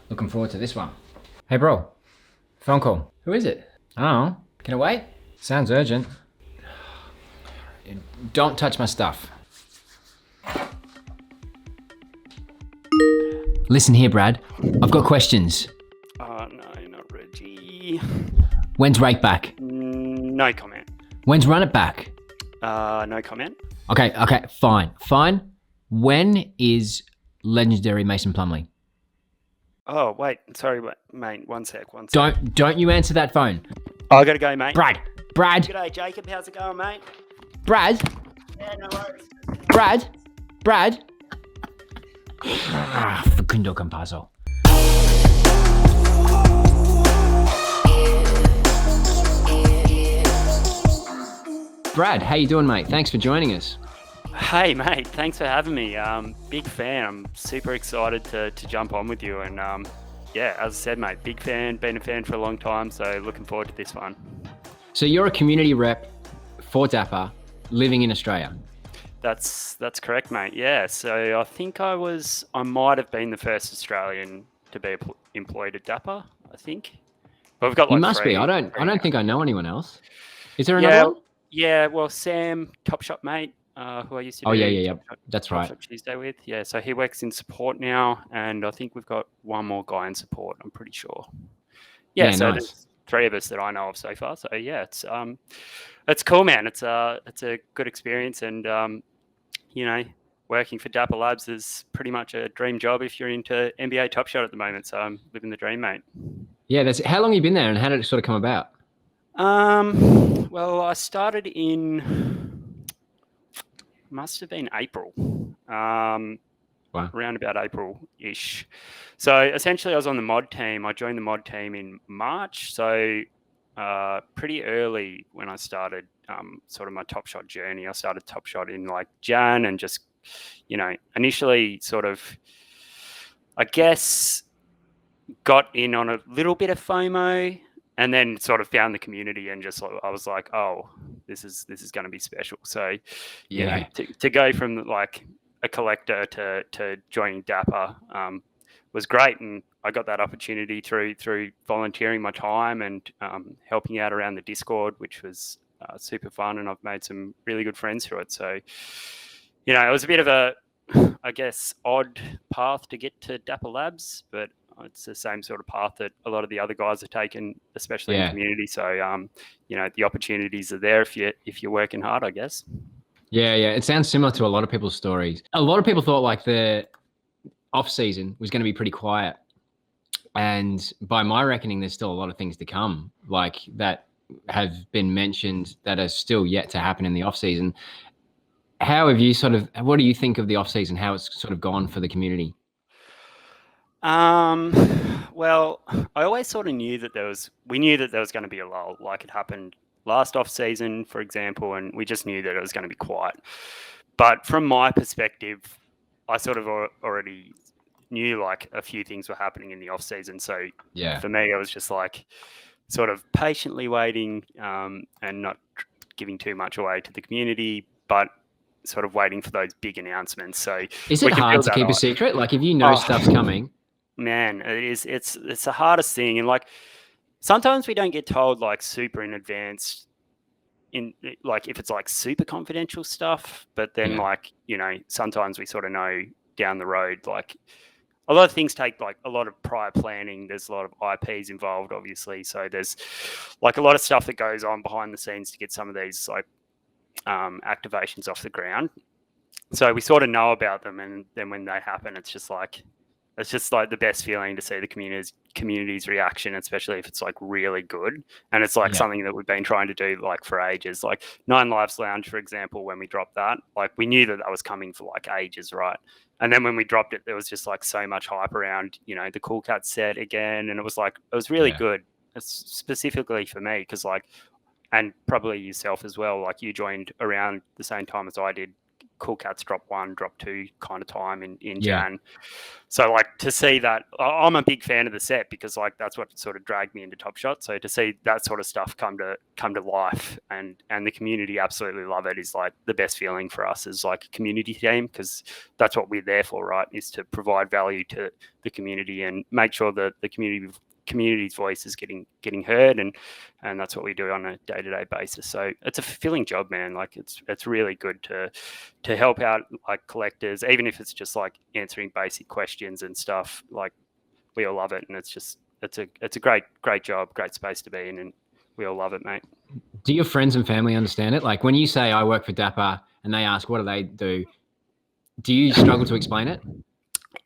Looking forward to this one. Hey, bro. Phone call. Who is it? I don't know. Can it wait? Sounds urgent. Don't touch my stuff. Listen here, Brad. I've got questions. Oh, no, not Reggie. When's Rake back? No comment. When's Run It back? No comment. Okay, fine. When is Legendary Mason Plumley? Oh, wait. Sorry, mate. One sec. Don't you answer that phone. I gotta go, mate. Brad. G'day, Jacob. How's it going, mate? Brad. Yeah, no worries. Brad. Facundo Campazzo. Brad, how you doing, mate? Thanks for joining us. Hey, mate. Thanks for having me. Big fan. I'm super excited to jump on with you. And yeah, as I said, mate, big fan. Been a fan for a long time. So looking forward to this one. So you're a community rep for Dapper, living in Australia. That's correct, mate. Yeah. So I think I might have been the first Australian to be employed at Dapper. I think. But we've got like You must three, be. I don't now. think I know anyone else. Is there another one? Yeah. Well, Sam, Top Shot mate, who I used to. Oh yeah. That's right. Top Shot Tuesday with. Yeah. So he works in support now, and I think we've got one more guy in support. I'm pretty sure. Yeah. So nice. there's three of us that I know of so far. So yeah, it's cool, man. It's a good experience, and working for Dapper Labs is pretty much a dream job if you're into NBA Top Shot at the moment. So I'm living the dream, mate. Yeah, how long have you been there, and how did it sort of come about? Well, I started must have been April. Wow. Around about April-ish. So essentially I was on the mod team. I joined the mod team in March. So pretty early when I started sort of my Top Shot journey. I started Top Shot in like Jan and just, initially sort of, I guess, got in on a little bit of FOMO and then sort of found the community and just I was like, oh, this is going to be special. So, to go from like a collector to joining Dapper was great, and I got that opportunity through volunteering my time and helping out around the Discord, which was super fun, and I've made some really good friends through it. So, it was a bit of a, I guess, odd path to get to Dapper Labs, but it's the same sort of path that a lot of the other guys are taking, especially in community. So, the opportunities are there if you're working hard, I guess. Yeah. It sounds similar to a lot of people's stories. A lot of people thought like the off-season was going to be pretty quiet. And by my reckoning, there's still a lot of things to come, like that have been mentioned that are still yet to happen in the off-season. What do you think of the off-season, how it's sort of gone for the community? Well, I always sort of knew that there was going to be a lull, like it happened last off season, for example, and we just knew that it was going to be quiet. But from my perspective, I sort of already knew like a few things were happening in the off season. So for me, it was just like sort of patiently waiting and not giving too much away to the community, but sort of waiting for those big announcements. So is it hard to keep a secret? Like if you know stuff's coming? Man, it is. It's the hardest thing, and like sometimes we don't get told like super in advance, in like if it's like super confidential stuff. But then like sometimes we sort of know down the road. Like a lot of things take like a lot of prior planning. There's a lot of IPs involved, obviously. So there's like a lot of stuff that goes on behind the scenes to get some of these like activations off the ground. So we sort of know about them, and then when they happen, it's just like the best feeling to see the community's reaction, especially if it's like really good. And it's like something that we've been trying to do like for ages. Like Nine Lives Lounge, for example, when we dropped that, like we knew that was coming for like ages, right? And then when we dropped it, there was just like so much hype around, the Cool Cat set again. And it was really good, specifically for me, because like, and probably yourself as well, like you joined around the same time as I did Cool Cats drop 1, drop 2 kind of time in Yeah. Jan. So like to see that, I'm a big fan of the set because like that's what sort of dragged me into Top Shot. So to see that sort of stuff come to life and the community absolutely love it is like the best feeling for us as like a community team, because that's what we're there for, right? Is to provide value to the community and make sure that the community's voice is getting heard, and that's what we do on a day-to-day basis. So it's a fulfilling job, man. Like it's really good to help out like collectors, even if it's just like answering basic questions and stuff. Like we all love it, and it's a great job, great space to be in, and we all love it, mate. Do your friends and family understand it? Like when you say I work for Dapper and they ask what do you struggle to explain it?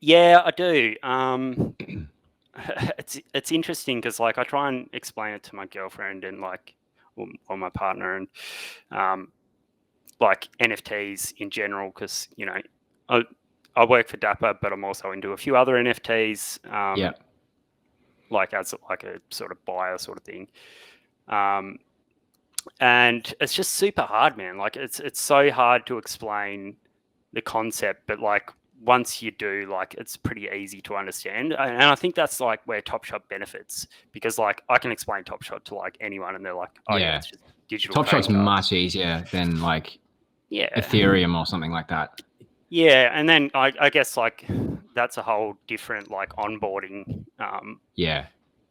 Yeah, I do. It's interesting because like I try and explain it to my girlfriend and like or my partner, and like NFTs in general, because you know I work for Dapper, but I'm also into a few other NFTs. Like as like a sort of buyer sort of thing. And it's just super hard, man. Like it's so hard to explain the concept, but like once you do, like it's pretty easy to understand. And I think that's like where Top Shot benefits, because like I can explain Top Shot to like anyone and they're like, oh yeah, it's just digital. Top Shot's much easier than like Ethereum or something like that. Yeah, and then I guess like that's a whole different like onboarding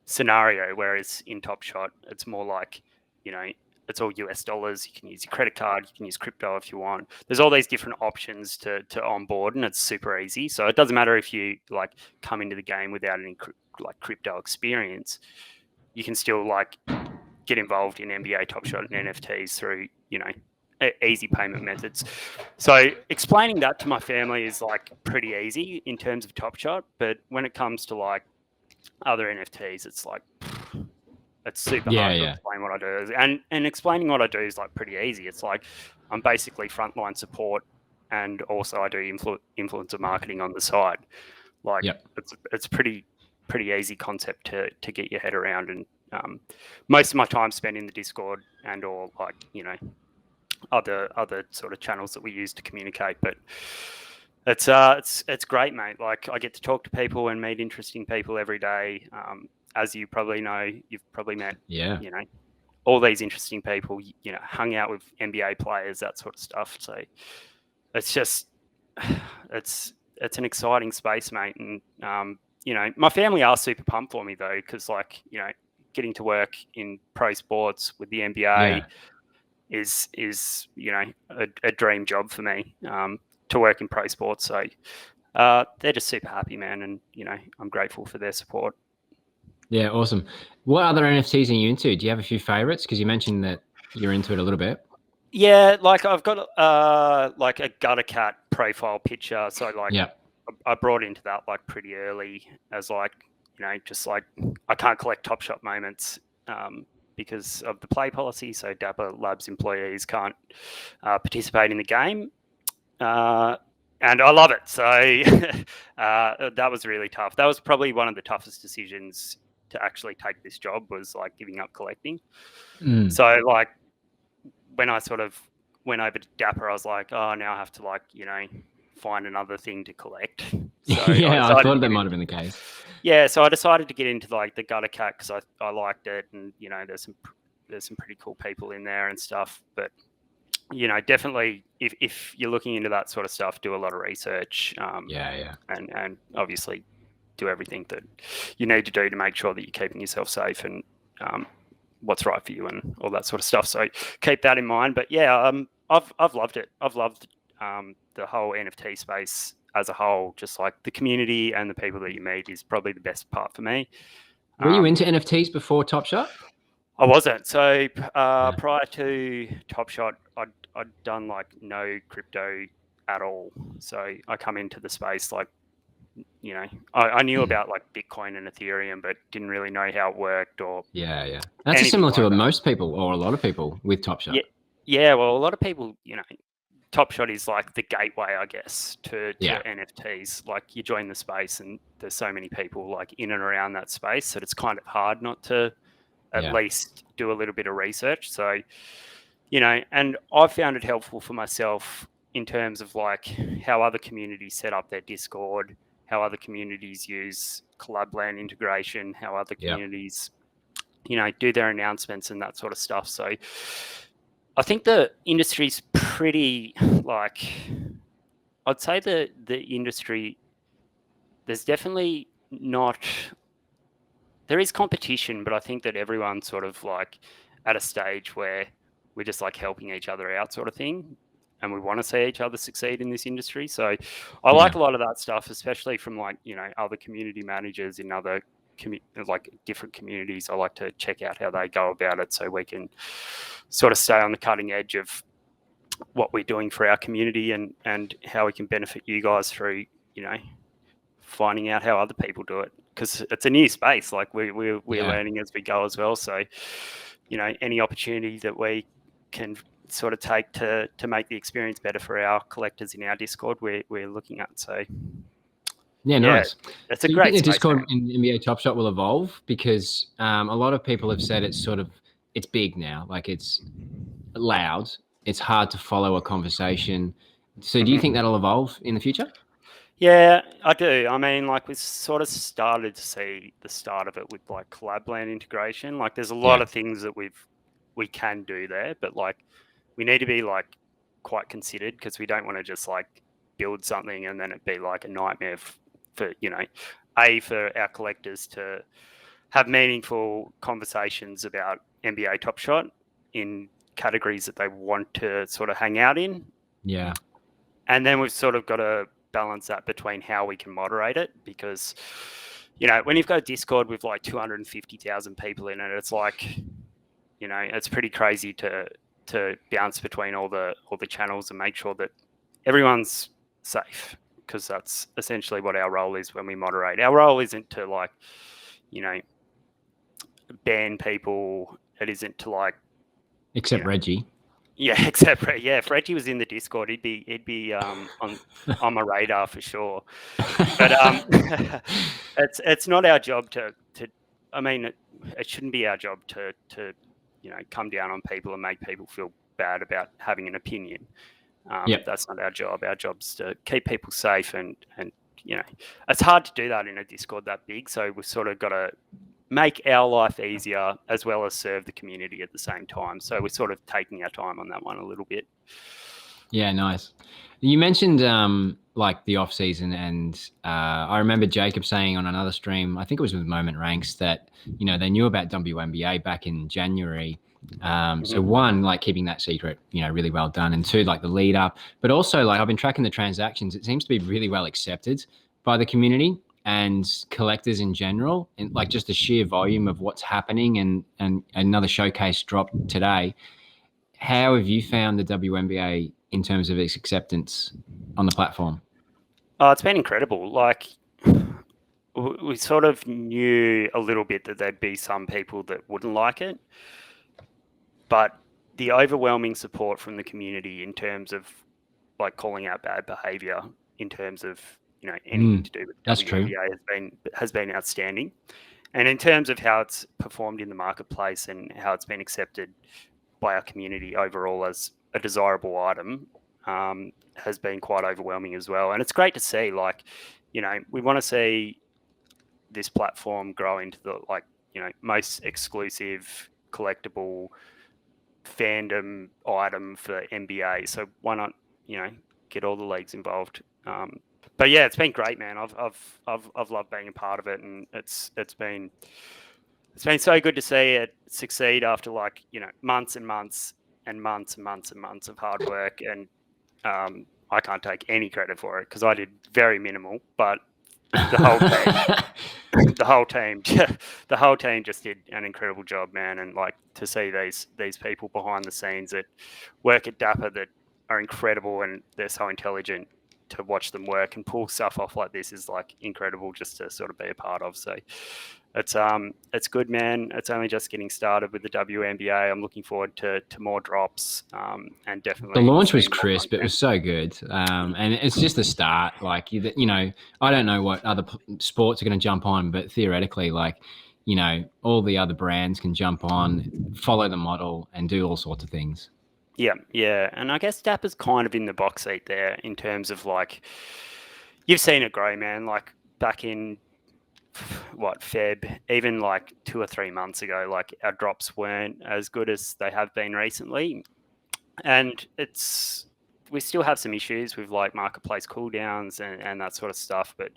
scenario, whereas in Top Shot it's more like, you know, it's all US dollars. You can use your credit card. You can use crypto if you want. There's all these different options to onboard, and it's super easy. So it doesn't matter if you like come into the game without any like crypto experience. You can still like get involved in NBA, Top Shot, and NFTs through, you know, easy payment methods. So explaining that to my family is like pretty easy in terms of Top Shot, but when it comes to like other NFTs, it's like it's super hard to explain what I do. And explaining what I do is like pretty easy. It's like I'm basically frontline support, and also I do influencer marketing on the side. Like it's pretty easy concept to get your head around. And most of my time spent in the Discord and or like, you know, other sort of channels that we use to communicate. But it's great, mate. Like I get to talk to people and meet interesting people every day. As you probably know, you've probably met, you know, all these interesting people, you know, hung out with NBA players, that sort of stuff. So it's just, it's an exciting space, mate. And, you know, my family are super pumped for me though, because like, you know, getting to work in pro sports with the NBA is, you know, a dream job for me, to work in pro sports. So they're just super happy, man. And, you know, I'm grateful for their support. Yeah, awesome. What other NFTs are you into? Do you have a few favorites? Because you mentioned that you're into it a little bit. Yeah, like I've got like a gutter cat profile picture. So like I brought into that like pretty early as like, you know, just like I can't collect Top Shot moments because of the play policy. So Dapper Labs employees can't participate in the game. And I love it. So that was really tough. That was probably one of the toughest decisions to actually take this job, was like giving up collecting. So like when I sort of went over to Dapper, I was like, oh, now I have to like, you know, find another thing to collect. So I thought that might have been the case. Yeah, so I decided to get into like the gutter cat because I liked it, and you know, there's some pretty cool people in there and stuff. But you know, definitely if you're looking into that sort of stuff, do a lot of research. And obviously do everything that you need to do to make sure that you're keeping yourself safe and what's right for you and all that sort of stuff. So keep that in mind. But yeah, I've loved it. I've loved the whole NFT space as a whole. Just like the community and the people that you meet is probably the best part for me. Were you into NFTs before Top Shot? I wasn't. So prior to Top Shot, I'd done like no crypto at all. So I come into the space like, you know, I knew about like Bitcoin and Ethereum, but didn't really know how it worked or That's similar to most people or a lot of people with Top Shot. Yeah, well, a lot of people, you know, Top Shot is like the gateway, I guess, to NFTs. Like you join the space and there's so many people like in and around that space that it's kind of hard not to at least do a little bit of research. So, you know, and I've found it helpful for myself in terms of like how other communities set up their Discord, how other communities use Collabland integration, how other communities, you know, do their announcements and that sort of stuff. So I think the industry's pretty, like, I'd say the industry, there's definitely not, there is competition, but I think that everyone's sort of like at a stage where we're just like helping each other out sort of thing. And we want to see each other succeed in this industry. So I like a lot of that stuff, especially from like, you know, other community managers in other like different communities. I like to check out how they go about it so we can sort of stay on the cutting edge of what we're doing for our community and how we can benefit you guys through, you know, finding out how other people do it, because it's a new space. Like we're learning as we go as well. So, you know, any opportunity that we can sort of take to make the experience better for our collectors in our Discord, we're looking at. So nice. It's a great space. The Discord now. in NBA Top Shot will evolve because a lot of people have said it's big now. Like it's loud. It's hard to follow a conversation. So do you think that'll evolve in the future? Yeah, I do. I mean, like we sort of started to see the start of it with like Collabland integration. Like there's a lot of things that we can do there, but like we need to be like quite considered, because we don't want to just like build something and then it be like a nightmare for, you know, for our collectors to have meaningful conversations about NBA Top Shot in categories that they want to sort of hang out in. Yeah. And then we've sort of got to balance that between how we can moderate it, because, you know, when you've got a Discord with like 250,000 people in it, it's like, you know, it's pretty crazy to bounce between all the channels and make sure that everyone's safe, because that's essentially what our role is when we moderate. Our role isn't to like, you know, ban people. It isn't to like, except Reggie. Yeah, except if Reggie was in the Discord, he'd be on my radar for sure. But it's not our job to I mean, it shouldn't be our job to you know, come down on people and make people feel bad about having an opinion. That's not our job. Our job's to keep people safe, and you know, it's hard to do that in a Discord that big. So we've sort of got to make our life easier as well as serve the community at the same time. So we're sort of taking our time on that one a little bit. Yeah, nice. You mentioned like the off season, and I remember Jacob saying on another stream, I think it was with Moment Ranks, that, you know, they knew about WNBA back in January. So one, like keeping that secret, you know, really well done, and two, like the lead up, but also like I've been tracking the transactions. It seems to be really well accepted by the community and collectors in general, and like just the sheer volume of what's happening, and another showcase dropped today. How have you found the WNBA in terms of its acceptance on the platform? Oh, it's been incredible. Like we sort of knew a little bit that there'd be some people that wouldn't like it, but the overwhelming support from the community in terms of like calling out bad behavior, in terms of, you know, anything to do with WNBA has been outstanding. And in terms of how it's performed in the marketplace and how it's been accepted by our community overall as a desirable item, has been quite overwhelming as well. And it's great to see, like, you know, we want to see this platform grow into the, like, you know, most exclusive collectible fandom item for NBA. So why not, you know, get all the leagues involved? But yeah, it's been great, man. I've loved being a part of it, and it's been so good to see it succeed after, like, you know, months and months and months and months and months of hard work. And I can't take any credit for it because I did very minimal, but the whole team just did an incredible job, man. And like to see these people behind the scenes that work at Dapper that are incredible, and they're so intelligent, to watch them work and pull stuff off like this is like incredible just to sort of be a part of. So it's good, man. It's only just getting started with the WNBA. I'm looking forward to more drops, and definitely the launch was crisp. It was so good, and it's just the start. Like, you know, I don't know what other sports are going to jump on, but theoretically, like, you know, all the other brands can jump on, follow the model, and do all sorts of things. Yeah. And I guess Dapper's kind of in the box seat there in terms of like, you've seen it grow, man. Like back in Feb, even like 2 or 3 months ago, like our drops weren't as good as they have been recently. And we still have some issues with like marketplace cooldowns and that sort of stuff, but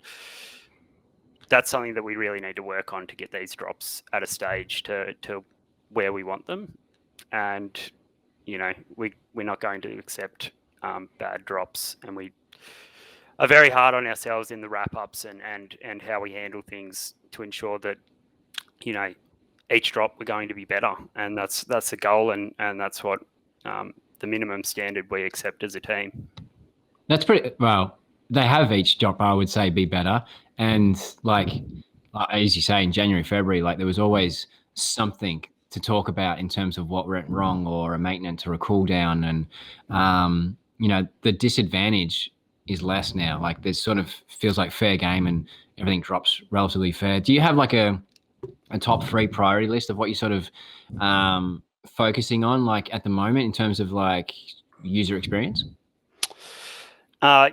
that's something that we really need to work on to get these drops at a stage to where we want them. And we're not going to accept bad drops, and we are very hard on ourselves in the wrap ups and how we handle things to ensure that each drop we're going to be better, and that's the goal, and that's what the minimum standard we accept as a team. That's pretty well. They have each drop, I would say, be better. And like as you say, in January, February, like there was always something to talk about in terms of what went wrong, or a maintenance or a cool down. And the disadvantage is less now. Like there's sort of feels like fair game, and everything drops relatively fair. Do you have like a top 3 priority list of what you're sort of focusing on, like at the moment, in terms of like user experience?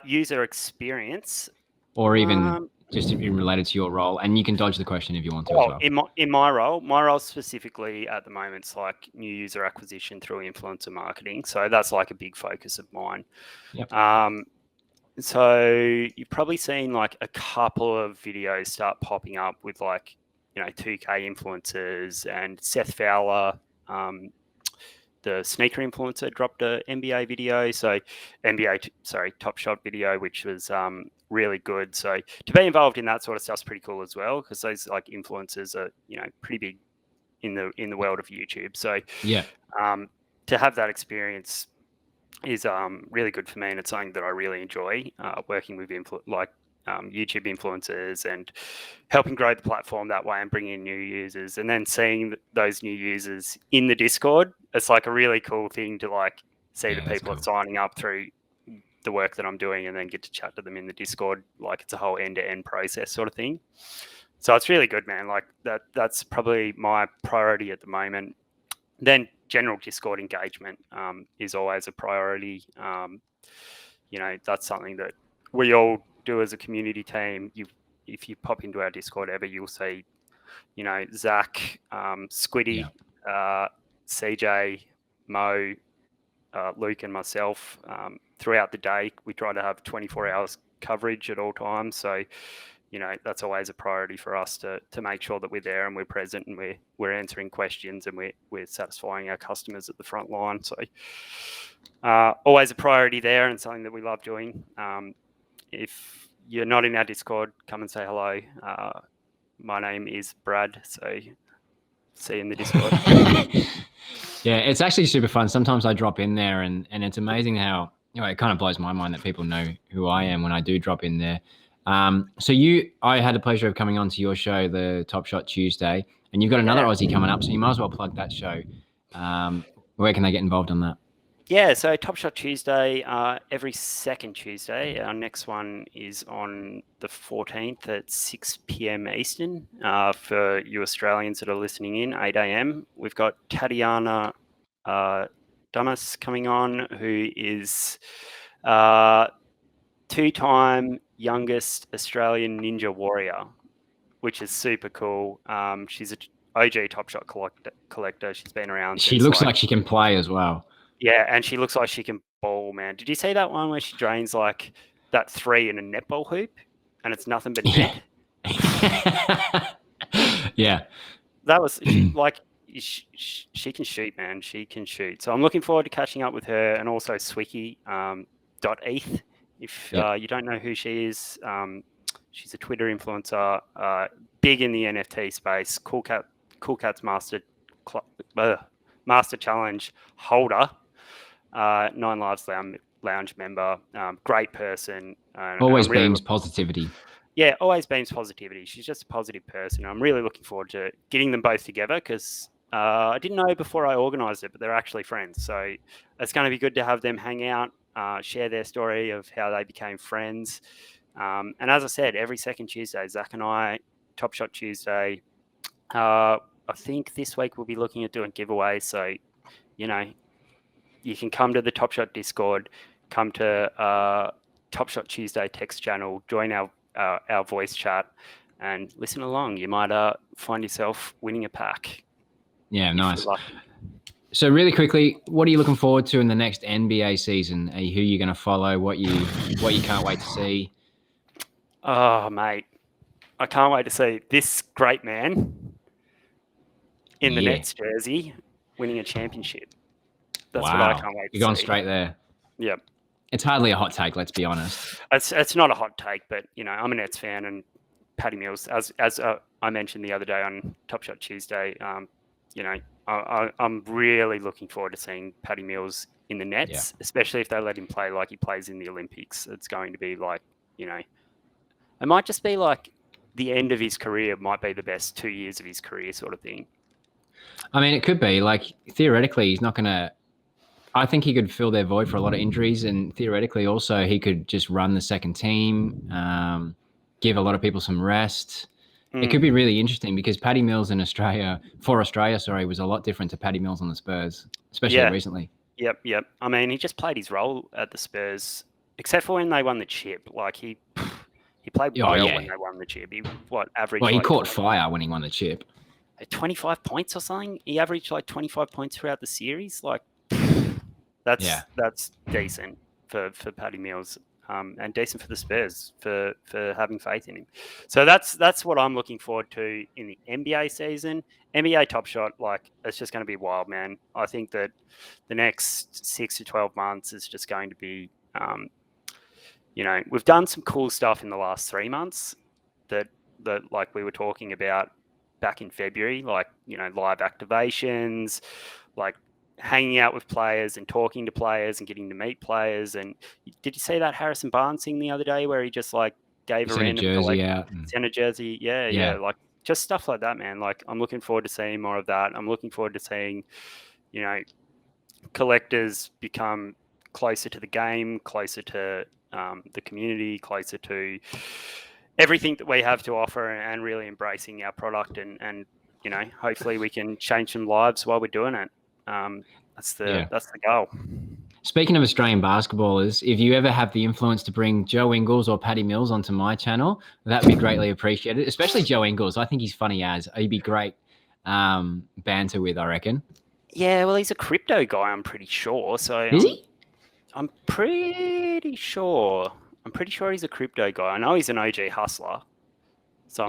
User experience, or even just in related to your role, and you can dodge the question if you want to well, as well. In my role specifically at the moment is like new user acquisition through influencer marketing. So that's like a big focus of mine. Yep. So you've probably seen like a couple of videos start popping up with like 2K influencers, and Seth Fowler, the sneaker influencer, dropped a NBA video. So Top Shot video, which was really good. So to be involved in that sort of stuff's pretty cool as well, because those like influencers are pretty big in the world of YouTube. So yeah, to have that experience is really good for me, and it's something that I really enjoy, working with YouTube influencers and helping grow the platform that way and bringing in new users, and then seeing those new users in the Discord. It's like a really cool thing to like see that people are signing up through the work that I'm doing, and then get to chat to them in the Discord. Like it's a whole end-to-end process sort of thing. So it's really good, man. Like that's probably my priority at the moment. Then general Discord engagement is always a priority. That's something that we all do as a community team. If you pop into our Discord ever, you'll see, Zach, Squiddy, CJ, Mo, Luke, and myself. Throughout the day, we try to have 24 hours coverage at all times. So, that's always a priority for us to make sure that we're there and we're present, and we're answering questions, and we're satisfying our customers at the front line. So, always a priority there, and something that we love doing. If you're not in our Discord, come and say hello. My name is Brad, so see you in the Discord. Yeah, it's actually super fun. Sometimes I drop in there, and it's amazing how it kind of blows my mind that people know who I am when I do drop in there. So I had the pleasure of coming on to your show, the Top Shot Tuesday, and you've got another Aussie coming up, so you might as well plug that show. Where can they get involved on that? Yeah, so Top Shot Tuesday, every second Tuesday. Our next one is on the 14th at 6 p.m. Eastern. For you Australians that are listening in, 8 a.m. We've got Tatiana Dumas coming on, who is two-time youngest Australian Ninja Warrior, which is super cool. She's an OG Top Shot collector. She's been around. She looks like she can play as well. Yeah, and she looks like she can ball, man. Did you see that one where she drains like that 3 in a netball hoop, and it's nothing but net? Yeah. That was like she can shoot, man. She can shoot. So I'm looking forward to catching up with her, and also Swicky .eth. If you don't know who she is, she's a Twitter influencer, big in the NFT space. Cool Cat's Master Challenge holder. 9 Lives Lounge member, great person. Always beams positivity. Yeah, always beams positivity. She's just a positive person. I'm really looking forward to getting them both together, because I didn't know before I organised it, but they're actually friends. So it's going to be good to have them hang out, share their story of how they became friends. And as I said, every second Tuesday, Zach and I, Top Shot Tuesday. I think this week we'll be looking at doing giveaways. So, you can come to the Top Shot Discord, come to Top Shot Tuesday text channel, join our voice chat, and listen along. You might find yourself winning a pack. Yeah, nice. So really quickly, what are you looking forward to in the next NBA season? Who are you going to follow? What you can't wait to see? Oh, mate, I can't wait to see this great man in the Nets jersey winning a championship. That's what I can't wait to see. You're going straight there. Yep. It's hardly a hot take, let's be honest. It's not a hot take, but I'm a Nets fan, and Patty Mills, as I mentioned the other day on Top Shot Tuesday, I'm really looking forward to seeing Patty Mills in the Nets, especially if they let him play like he plays in the Olympics. It's going to be like, it might just be like the end of his career, might be the best 2 years of his career sort of thing. I mean, it could be. Like, theoretically, he's not going to... I think he could fill their void for a lot of injuries, and theoretically also he could just run the second team, give a lot of people some rest. It could be really interesting because Patty Mills in Australia, was a lot different to Patty Mills on the Spurs, especially recently. Yep. I mean, he just played his role at the Spurs, except for when they won the chip. Like, he played well when they won the chip. He averaged? Well, he caught fire when he won the chip. 25 points or something. He averaged like 25 points throughout the series. Like, that's decent for Patty Mills, and decent for the Spurs for having faith in him. So that's what I'm looking forward to in the NBA season. NBA Top Shot, like, it's just going to be wild, man. I think that the next 6 to 12 months is just going to be, we've done some cool stuff in the last 3 months that like we were talking about back in February, like, live activations, like hanging out with players and talking to players and getting to meet players. And did you see that Harrison Barnes thing the other day where he just like gave a random jersey out, sent a jersey? Yeah, like just stuff like that, man. Like, I'm looking forward to seeing more of that. I'm looking forward to seeing, collectors become closer to the game, closer to the community, closer to everything that we have to offer, and really embracing our product, and hopefully we can change some lives while we're doing it. That's the goal. Speaking of Australian basketballers, if you ever have the influence to bring Joe Ingles or Patty Mills onto my channel, that'd be greatly appreciated. Especially Joe Ingles. I think he's funny as. He'd be great banter with, I reckon. Yeah, well, he's a crypto guy, I'm pretty sure. So is he? I'm pretty sure. He's a crypto guy. I know he's an OG hustler. So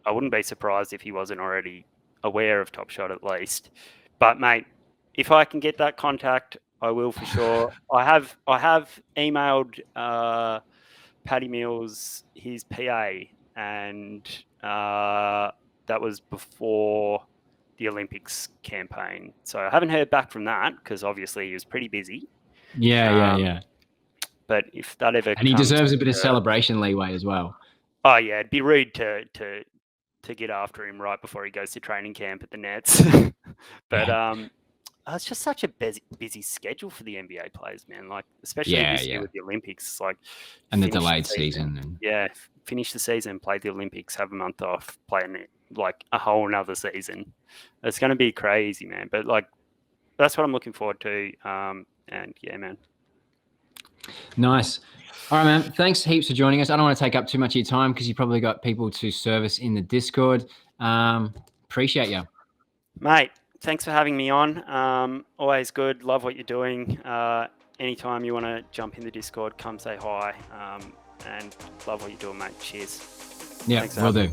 I wouldn't be surprised if he wasn't already aware of Top Shot at least. But mate, if I can get that contact, I will for sure. I have emailed Patty Mills, his PA, and that was before the Olympics campaign. So I haven't heard back from that because obviously he was pretty busy. Yeah. But if that ever and he deserves a bit of celebration leeway as well. Oh yeah, it'd be rude to get after him right before he goes to training camp at the Nets. But it's just such a busy schedule for the NBA players, man. Like, especially this year with the Olympics, like, and the delayed season. Finish the season, play the Olympics, have a month off, play like a whole another season. It's going to be crazy, man. But like, that's what I'm looking forward to. And yeah, man. Nice. All right, man. Thanks heaps for joining us. I don't want to take up too much of your time because you probably got people to service in the Discord. Appreciate you. Mate, thanks for having me on. Always good. Love what you're doing. Anytime you want to jump in the Discord, come say hi. And love what you're doing, mate. Cheers. Yeah, will do.